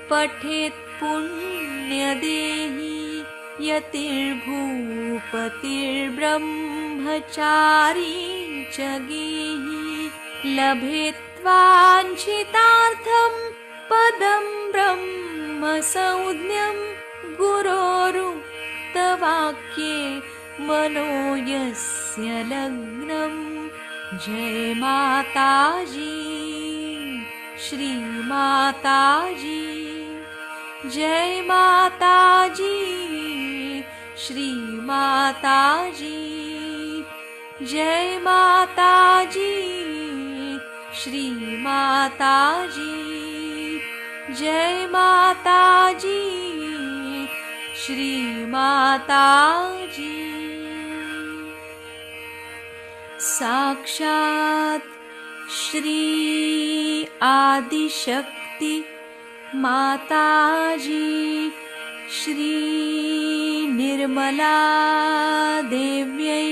[SPEAKER 4] पठेत् पुण्यदेही। यतिर्भूपतिर्ब्रह्मचारी च गेही। लभेत्वाञ्छितार्थं पदं ब्रह्म संज्ञं। गुरोरुक्तवाक्ये मनो यस्य लग्नं। जय माताजी, श्री माताजी। जय माताजी, श्री माताजी। जय माताजी, श्री माताजी। जय माताजी, श्री माताजी। साक्षात् श्री आदिशक्ति माताजी श्री निर्मला देव्यै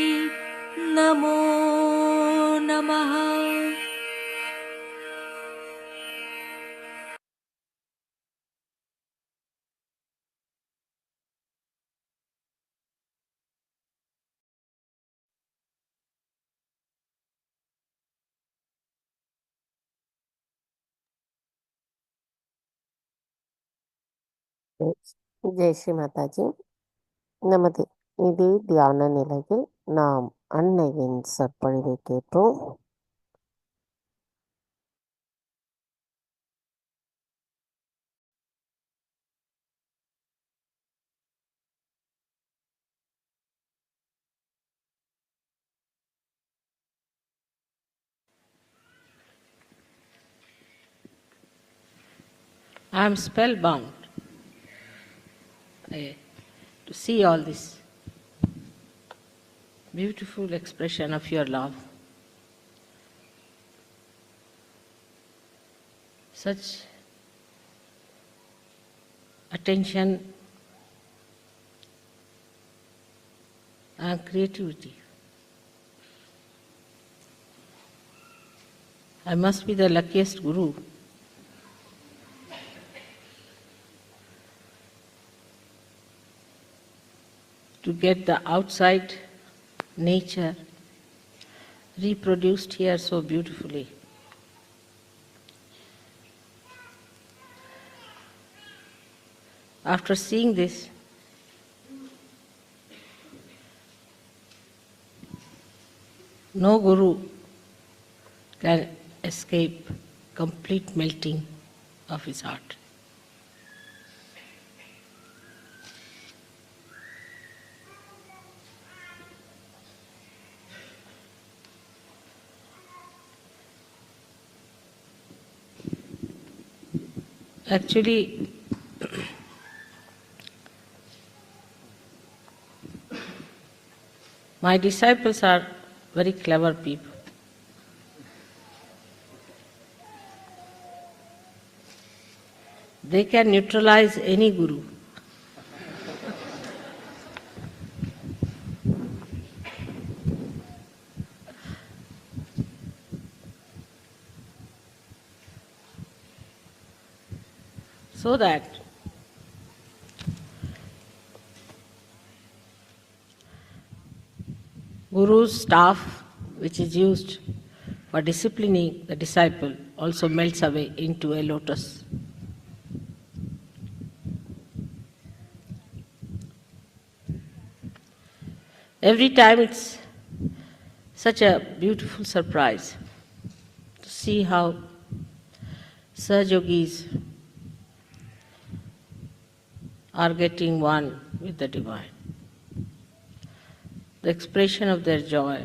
[SPEAKER 4] नमो नमः।
[SPEAKER 1] ஜெய் ஸ்ரீ மாதாஜி. நமது இதே தியான நிலையில் நாம் அன்னையின் சொற்பொழிவை கேட்போம்.
[SPEAKER 5] I am spellbound to see all this beautiful expression of your love. Such attention and creativity. I must be the luckiest guru to get the outside nature reproduced here so beautifully. After seeing this, no guru can escape complete melting of his heart. Actually, my disciples are very clever people. They can neutralize any guru. So that Guru's staff, which is used for disciplining the disciple, also melts away into a lotus. Every time it's such a beautiful surprise to see how Sahaja-yogis are getting one with the divine. The expression of their joy,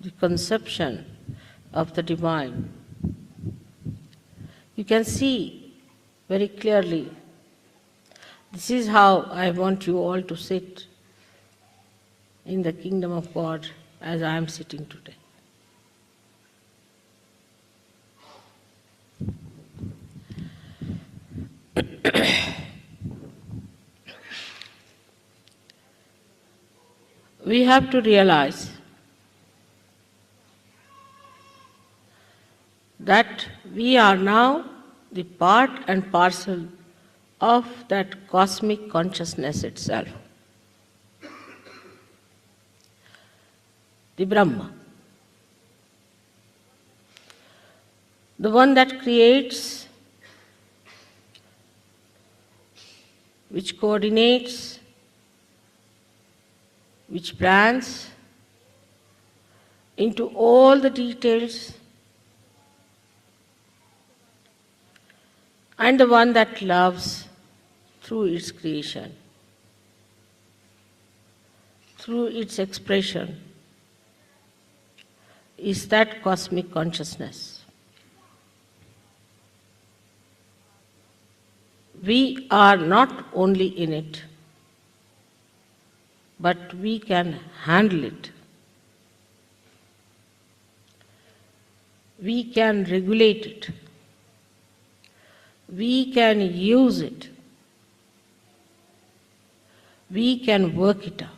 [SPEAKER 5] the conception of the divine, you can see very clearly, this is how I want you all to sit in the kingdom of God as I am sitting today. We have to realize that we are now the part and parcel of that cosmic consciousness itself, the Brahma, the one that creates, which coordinates, which plans into all the details, and the one that loves through its creation, through its expression, is that cosmic consciousness. We are not only in it, but we can handle it. We can regulate it. We can use it. We can work it out.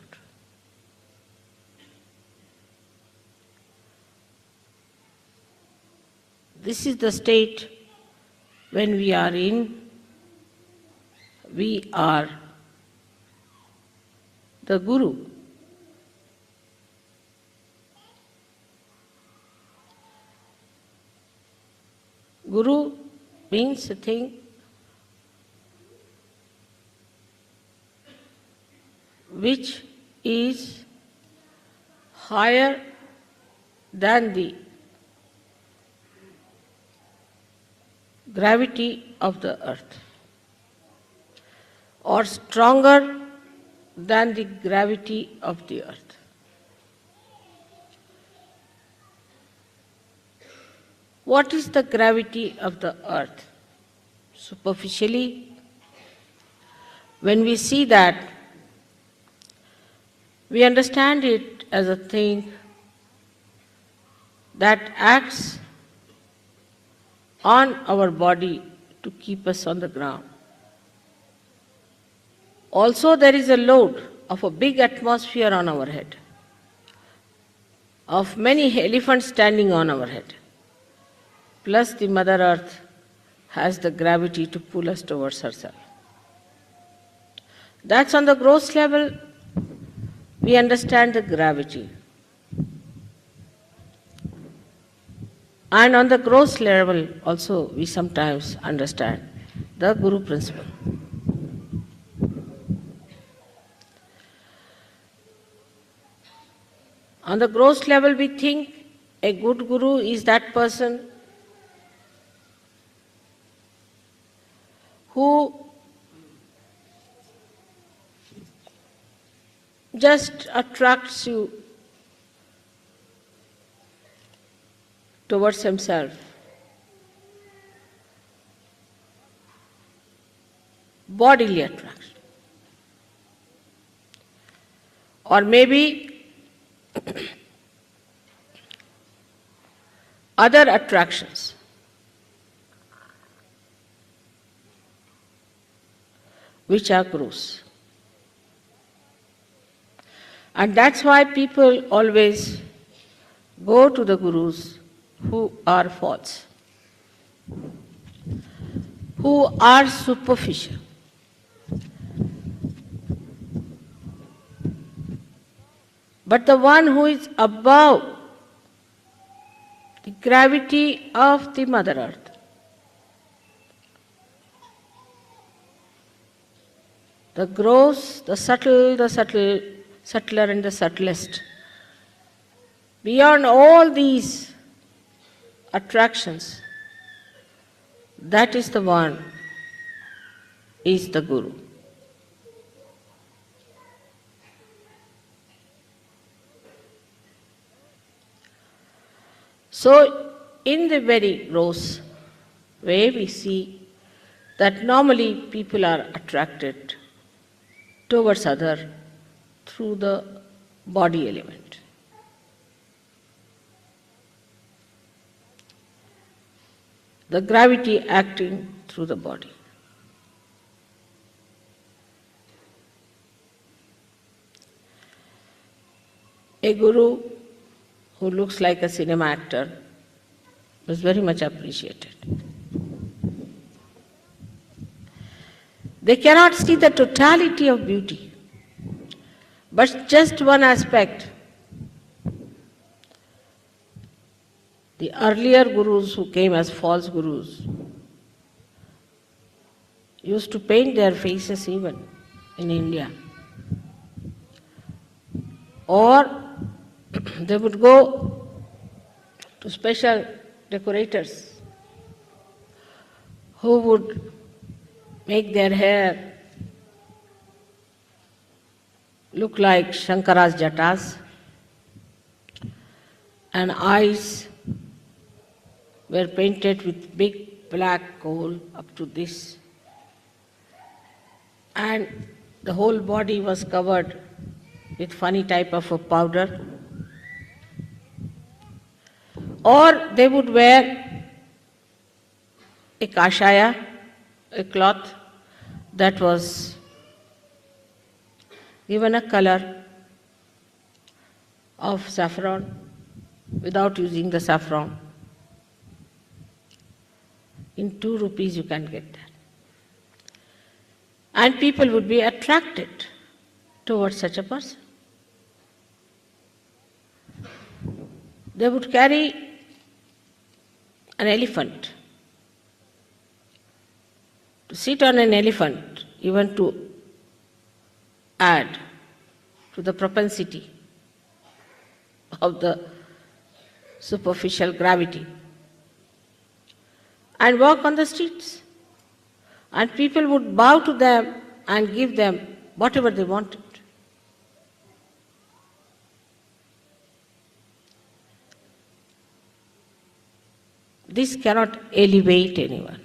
[SPEAKER 5] This is the state when we are in. We are the Guru. Guru means a thing which is higher than the gravity of the earth, or stronger than the gravity of the earth. What is the gravity of the earth? Superficially, when we see that, we understand it as a thing that acts on our body to keep us on the ground. Also, there is a load of a big atmosphere on our head, of many elephants standing on our head. Plus, the Mother Earth has the gravity to pull us towards herself. That's on the gross level, we understand the gravity. And on the gross level also, we sometimes understand the Guru principle. On the gross level, we think a good Guru is that person who just attracts you towards himself. Bodily attraction. Or maybe other attractions. Which are gross. And that's why people always go to the gurus who are false, who are superficial. But the one who is above the gravity of the Mother Earth, the gross, the subtle, subtler and the subtlest. Beyond all these attractions, that is the one, is the Guru. So, in the very gross way, we see that normally people are attracted towards other through the body element. The gravity acting through the body. A guru who looks like a cinema actor was very much appreciated. They cannot see the totality of beauty, but just one aspect. The earlier gurus who came as false gurus used to paint their faces even in India. Or they would go to special decorators who would make their hair look like Shankara's jatas, and eyes were painted with big black coal up to this, and the whole body was covered with funny type of a powder. Or they would wear a kashaya, a cloth that was given a color of saffron without using the saffron. In 2 rupees you can get that. And people would be attracted towards such a person. They would carry an elephant. To sit on an elephant, even to add to the propensity of the superficial gravity, and walk on the streets. And people would bow to them and give them whatever they wanted. This cannot elevate anyone.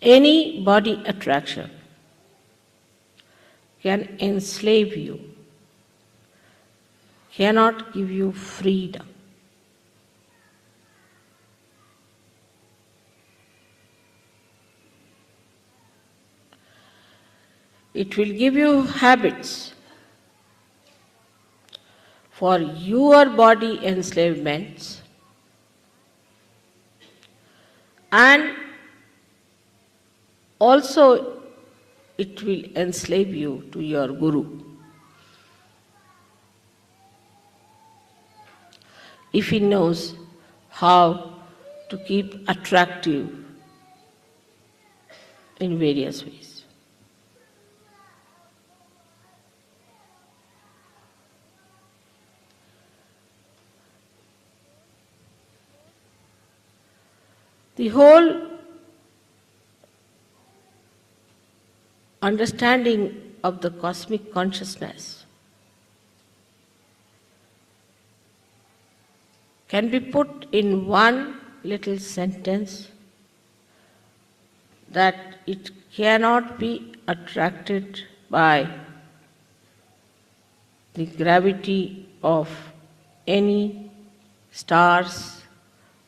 [SPEAKER 5] Any body attraction can enslave you, cannot give you freedom. It will give you habits for your body enslavements, and also it will enslave you to your guru. If he knows how to keep attractive in various ways. The whole understanding of the cosmic consciousness can be put in one little sentence, that it cannot be attracted by the gravity of any stars,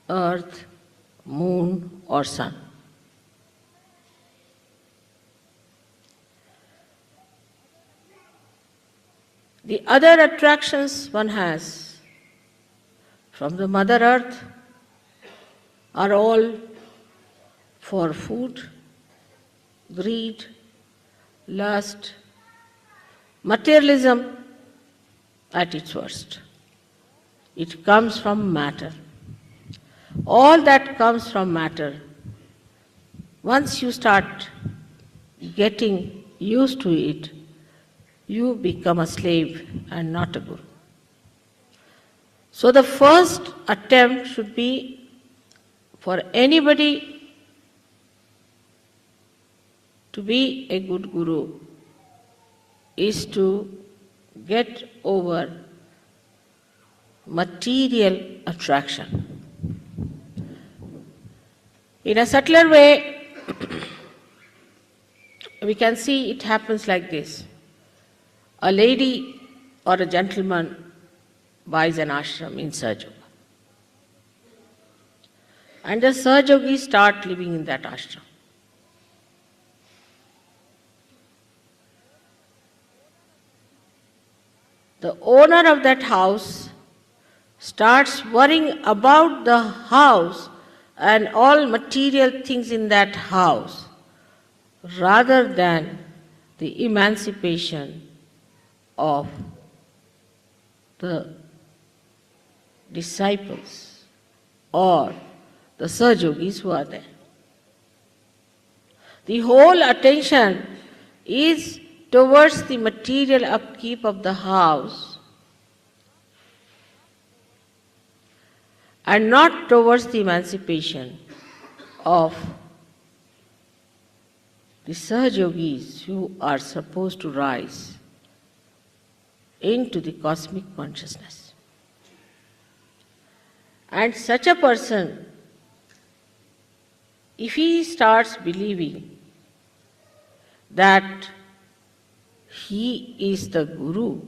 [SPEAKER 5] earth, moon or sun. The other attractions one has from the Mother Earth are all for food, greed, lust, materialism at its worst. It comes from matter. All that comes from matter Once you start getting used to it, you become a slave and not a guru. So the first attempt should be for anybody to be a good guru is to get over material attraction. In a subtler way, we can see it happens like this. A lady or a gentleman buys an ashram in Sahaja. And the Sahajogis start living in that ashram. The owner of that house starts worrying about the house and all material things in that house rather than the emancipation of the disciples or the Sahajogis who are there. The whole attention is towards the material upkeep of the house and not towards the emancipation of the Sahajogis who are supposed to rise into the cosmic consciousness. And such a person, if he starts believing that he is the guru,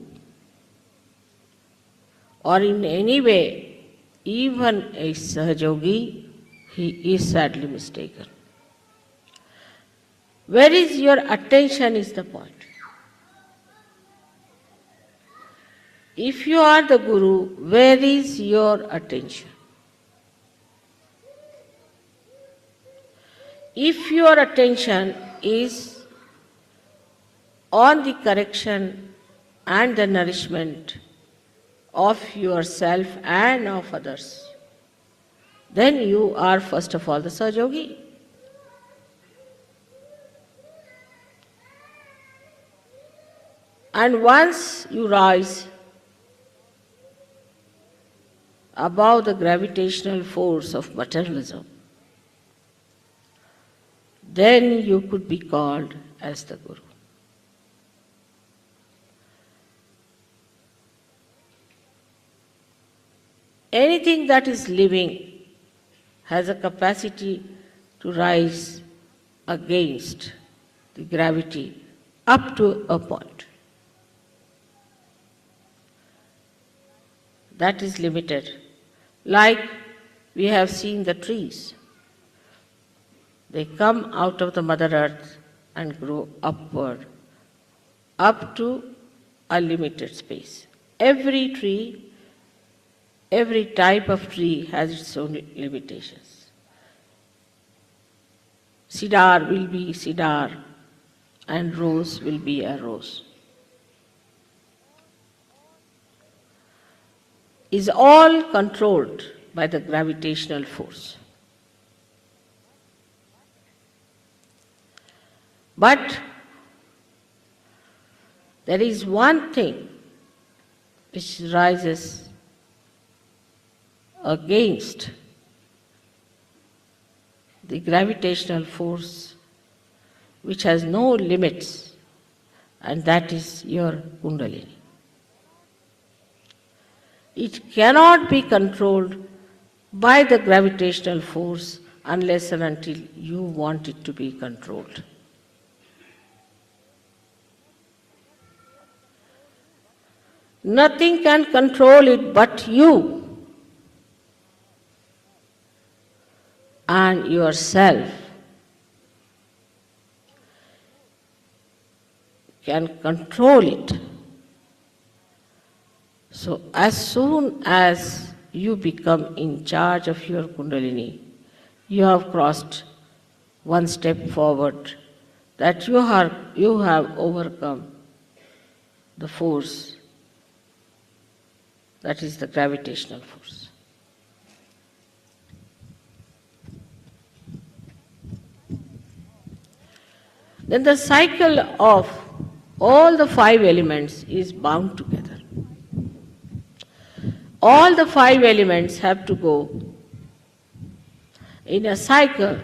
[SPEAKER 5] or in any way, even a Sahajogi, he is sadly mistaken. Where is your attention is the point. If you are the guru, where is your attention? If your attention is on the correction and the nourishment of yourself and of others, then you are first of all the Sahajogi. And once you rise above the gravitational force of materialism, then you could be called as the Guru. Anything that is living has a capacity to rise against the gravity up to a point. That is limited. Like we have seen the trees. They come out of the Mother Earth and grow upward, up to a limited space. Every tree, every type of tree has its own limitations. Cedar will be cedar and rose will be a rose. Is all controlled by the gravitational force. But there is one thing which rises against the gravitational force, which has no limits, and that is your Kundalini. It cannot be controlled by the gravitational force unless and until you want it to be controlled. Nothing can control it but you and yourself can control it. So as soon as you become in charge of your Kundalini, you have crossed one step forward, that you have overcome the force, that is the gravitational force. then the cycle of all the 5 elements is bound together. All the 5 elements have to go in a cycle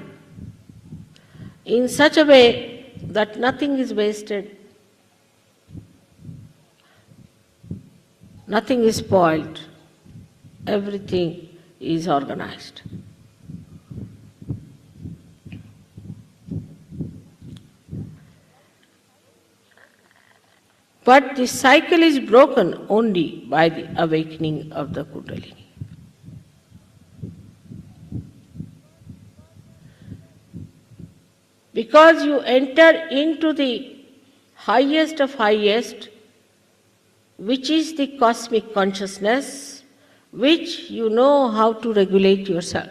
[SPEAKER 5] in such a way that nothing is wasted, nothing is spoiled, everything is organized. But the cycle is broken only by the awakening of the Kundalini. Because you enter into the highest of highest, which is the cosmic consciousness, which you know how to regulate yourself.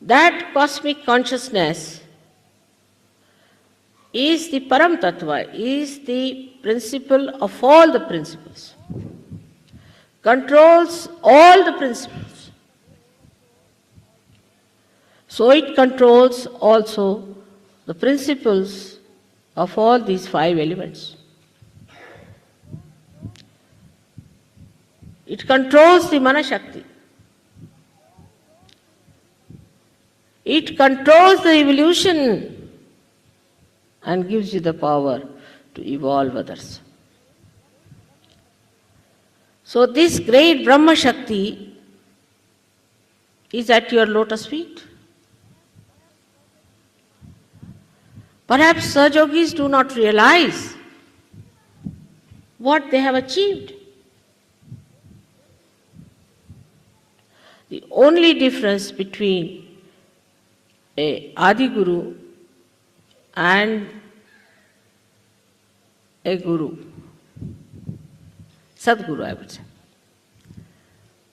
[SPEAKER 5] That cosmic consciousness is the Param Tattva, is the principle of all the principles, controls all the principles. So it controls also the principles of all these 5 elements. It controls the Manashakti. It controls the evolution and gives you the power to evolve others. So this great Brahma Shakti is at your lotus feet. Perhaps Sahajogis do not realize what they have achieved. The only difference between a Adi Guru and a Guru, Sadguru I would say,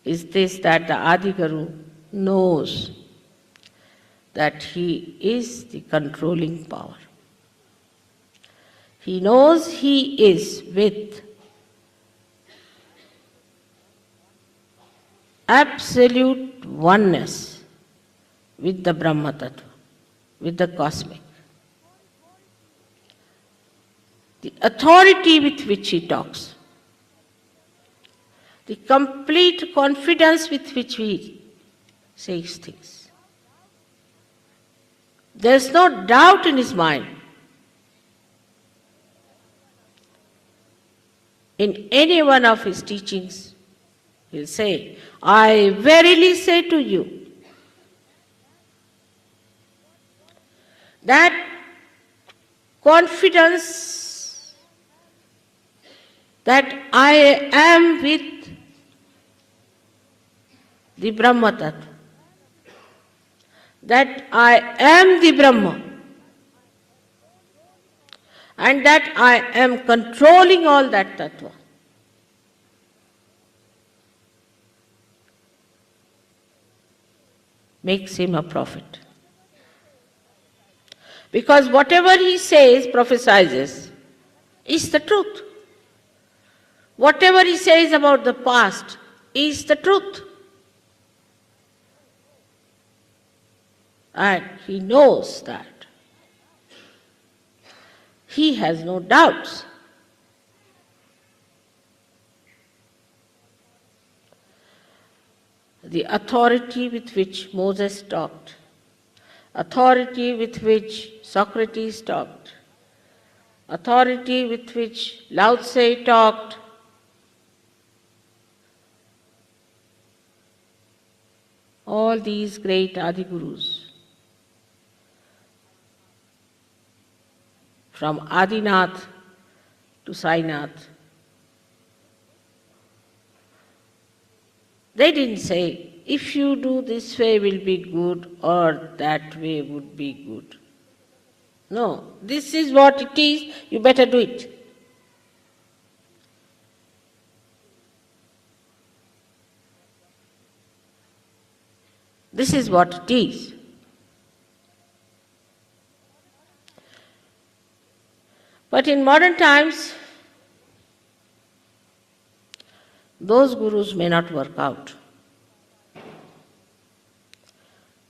[SPEAKER 5] is this, that the Adi Guru knows that he is the controlling power. He knows he is with absolute oneness with the Brahma Tattva, with the cosmic. The authority with which he talks, the complete confidence with which he says things. There is no doubt in his mind. In any one of his teachings, he will say, I verily say to you, that confidence that I am with the Brahma Tattva, that I am the Brahma, and that I am controlling all that Tattva. Makes him a prophet. Because whatever he says, prophesizes, is the truth. Whatever he says about the past is the truth. And he knows that. He has no doubts. The authority with which Moses talked, authority with which Socrates talked, authority with which Lao Tse talked, all these great Adi Gurus, from Adinath to Sainath, they didn't say, if you do this way will be good or that way would be good. No, this is what it is, you better do it. This is what it is. But in modern times, those gurus may not work out.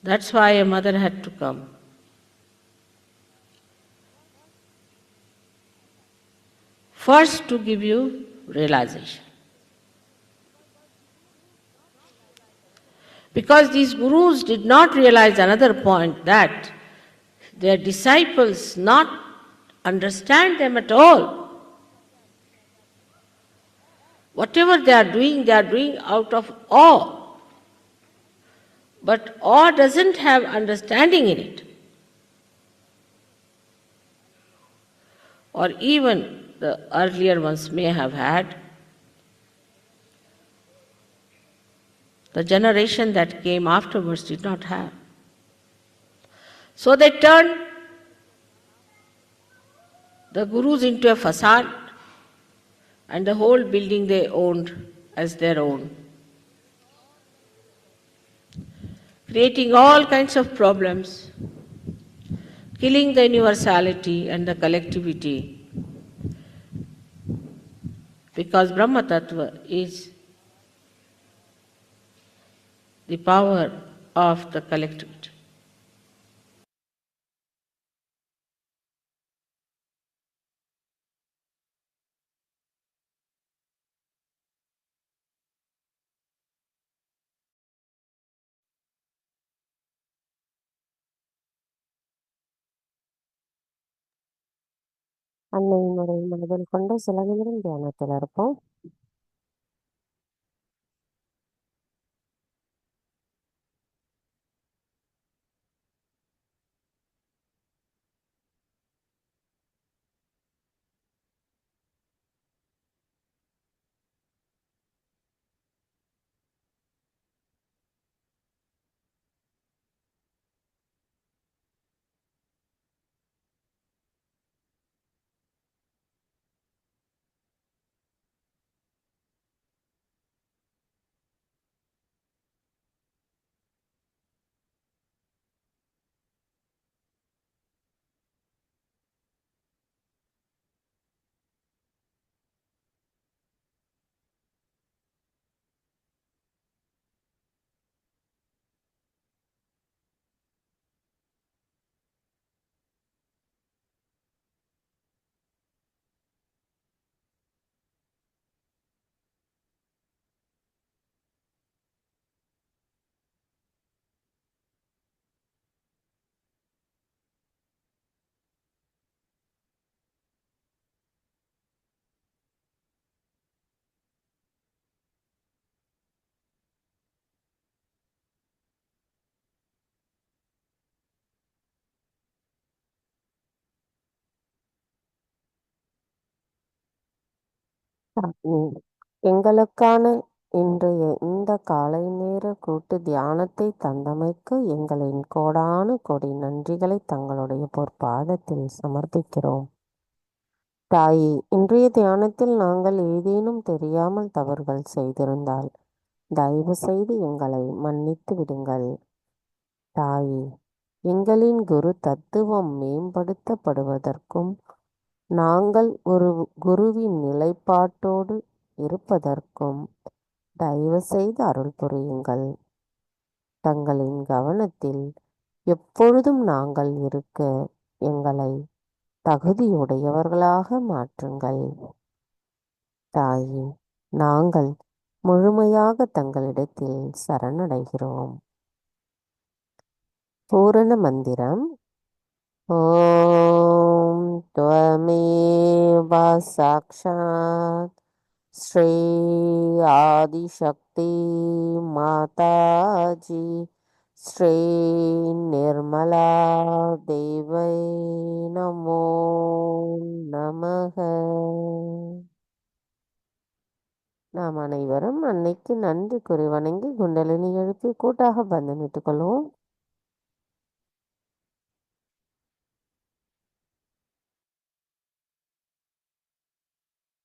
[SPEAKER 5] That's why a mother had to come. First, to give you realization. Because these gurus did not realize another point, that their disciples not understand them at all. Whatever they are doing out of awe. But awe doesn't have understanding in it. Or even the earlier ones may have had. The generation that came afterwards did not have. So they turned the gurus into a facade, and the whole building they owned as their own, creating all kinds of problems, killing the universality and the collectivity, because Brahma Tattva is the power of the collectivity.
[SPEAKER 1] அன்னையின் உரை மனதில் கொண்டு சில நிமிடம் தியானத்தில் இருப்போம். எங்களுக்கான இன்றைய இந்த காலை நேர கூட்டு தியானத்தை தந்தமைக்கு எங்களின் கோடானு கோடி நன்றிகளை தங்களுடைய பொற்பாதத்தில் சமர்ப்பிக்கிறோம். தாயே, இன்றைய தியானத்தில் நாங்கள் ஏதேனும் தெரியாமல் தவறுகள் செய்திருந்தால் தயவு செய்து எங்களை மன்னித்து விடுங்கள். தாயே, எங்களின் குரு தத்துவம் மேம்படுத்தப்படுவதற்கும் நாங்கள் ஒரு குருவின் நிலைப்பாட்டோடு இருப்பதற்கும் தயவு செய்து அருள் புரியுங்கள். தங்களின் கவனத்தில் எப்பொழுதும் நாங்கள் இருக்க எங்களை தகுதியுடையவர்களாக மாற்றுங்கள். தாயே, நாங்கள் முழுமையாக தங்களிடத்தில் சரணடைகிறோம். பூரண மந்திரம். ஓம் त्वमेव साक्षात् श्री आदिशक्ति माताजी श्री निर्मला देवै नमो நமக. நாம் அனைவரும் அன்னைக்கு நன்றி கூறி வணங்கி குண்டலினி எழுப்பி கூட்டாக பந்தனிட்டுக் கொள்வோம்.